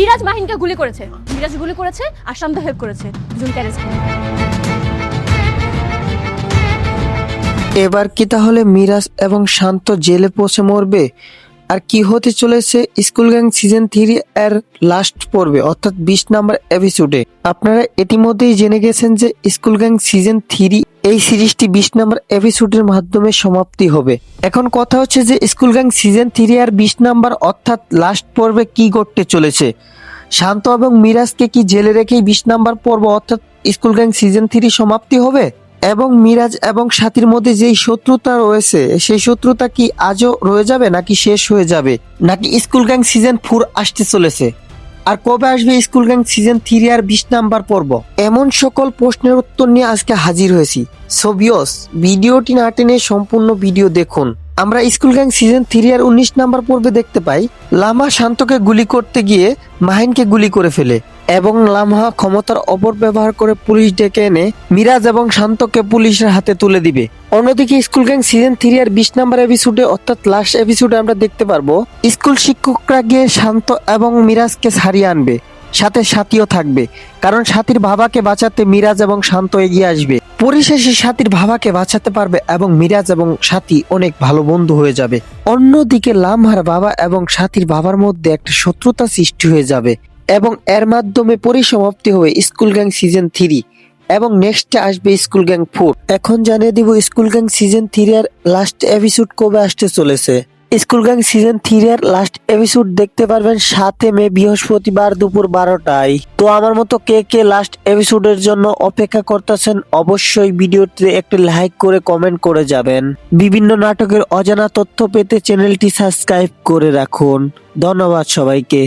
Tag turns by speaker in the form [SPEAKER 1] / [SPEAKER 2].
[SPEAKER 1] মিরাজ মাহিনকে গুলি করেছে, মিরাজ গুলি করেছে আর শান্ত হেল্প করেছে, দুজনকে অ্যারেস্ট।
[SPEAKER 2] এবার কি তাহলে মিরাজ এবং শান্ত জেলে পৌঁছে মরবে? আর কি হতে চলেছে স্কুল গ্যাং সিজন 3 এর লাস্ট পর্বে অর্থাৎ 20 নম্বর এপিসোডে? আপনারা ইতিমধ্যেই জেনে গেছেন যে স্কুল গ্যাং সিজন 3 এই সিরিজটি 20 নম্বর এপিসোডের মাধ্যমে সমাপ্তি হবে। এখন কথা হচ্ছে যে স্কুল গ্যাং সিজন 3 আর 20 নম্বর অর্থাৎ লাস্ট পর্বে কি ঘটতে চলেছে? শান্ত এবং মিরাজকে কি জেলে রেখেই 20 নম্বর পর্ব অর্থাৎ স্কুল গ্যাং সিজন 3 সমাপ্তি হবে? এবং মিরাজ এবং সাথীর মধ্যে যেই শত্রুতা রয়েছে সেই শত্রুতা কি আজও রয়ে যাবে নাকি শেষ হয়ে যাবে, নাকি স্কুল গ্যাং সিজন 4 আসতে চলেছে? আর কবে আসবে স্কুল গ্যাং সিজন 3 আর 20 নাম্বার পর্ব? এমন সকল প্রশ্নের উত্তর নিয়ে আজকে হাজির হয়েছি। সো ভিউয়ার্স, ভিডিওটি না টেনে সম্পূর্ণ ভিডিও দেখুন। আমরা স্কুল গ্যাং সিজন 3 আর 19 নাম্বার পর্বে দেখতে পাই লামা শান্তকে গুলি করতে গিয়ে মাহিনকে গুলি করে ফেলে এবং লামহা ক্ষমতার অপব্যবহার করে পুলিশ ডেকে এনে মিরাজ এবং শান্তকে পুলিশের হাতে তুলে দিবে। অন্যদিকে স্কুল গ্যাং সিজন 3 আর 20 নাম্বার এপিসোডে অর্থাৎ লাস্ট এপিসোডে আমরা দেখতে পারবো স্কুল শিক্ষকরা গিয়ে শান্ত এবং মিরাজকে ছাড়িয়ে আনবে, সাথে সাথীও থাকবে, কারণ সাথীর বাবাকে বাঁচাতে মিরাজ এবং শান্ত এগিয়ে আসবে। পরিশেষে সাথীর বাবাকে বাঁচাতে পারবে এবং মিরাজ এবং সাথী অনেক ভালো বন্ধু হয়ে যাবে। অন্যদিকে লামহার বাবা এবং সাথীর বাবার মধ্যে একটা শত্রুতা সৃষ্টি হয়ে যাবে এবং এর মাধ্যমে পরিসমাপ্তি হবে স্কুল গ্যাং সিজন 3 এবং নেক্সটে আসবে স্কুল গ্যাং 4। এখন জানিয়ে দিব স্কুল গ্যাং সিজন 3 এর লাস্ট এপিসোড কবে আসতে চলেছে। স্কুল গ্যাং সিজন 3 এর লাস্ট এপিসোড দেখতে পারবেন 7 মে বৃহস্পতিবার দুপুর 12টায়। তো আমার মতো কে কে লাস্ট এপিসোডের জন্য অপেক্ষা করতেছেন অবশ্যই ভিডিওতে একটি লাইক করে কমেন্ট করে যাবেন। বিভিন্ন নাটকের অজানা তথ্য পেতে চ্যানেলটি সাবস্ক্রাইব করে রাখুন। ধন্যবাদ সবাইকে।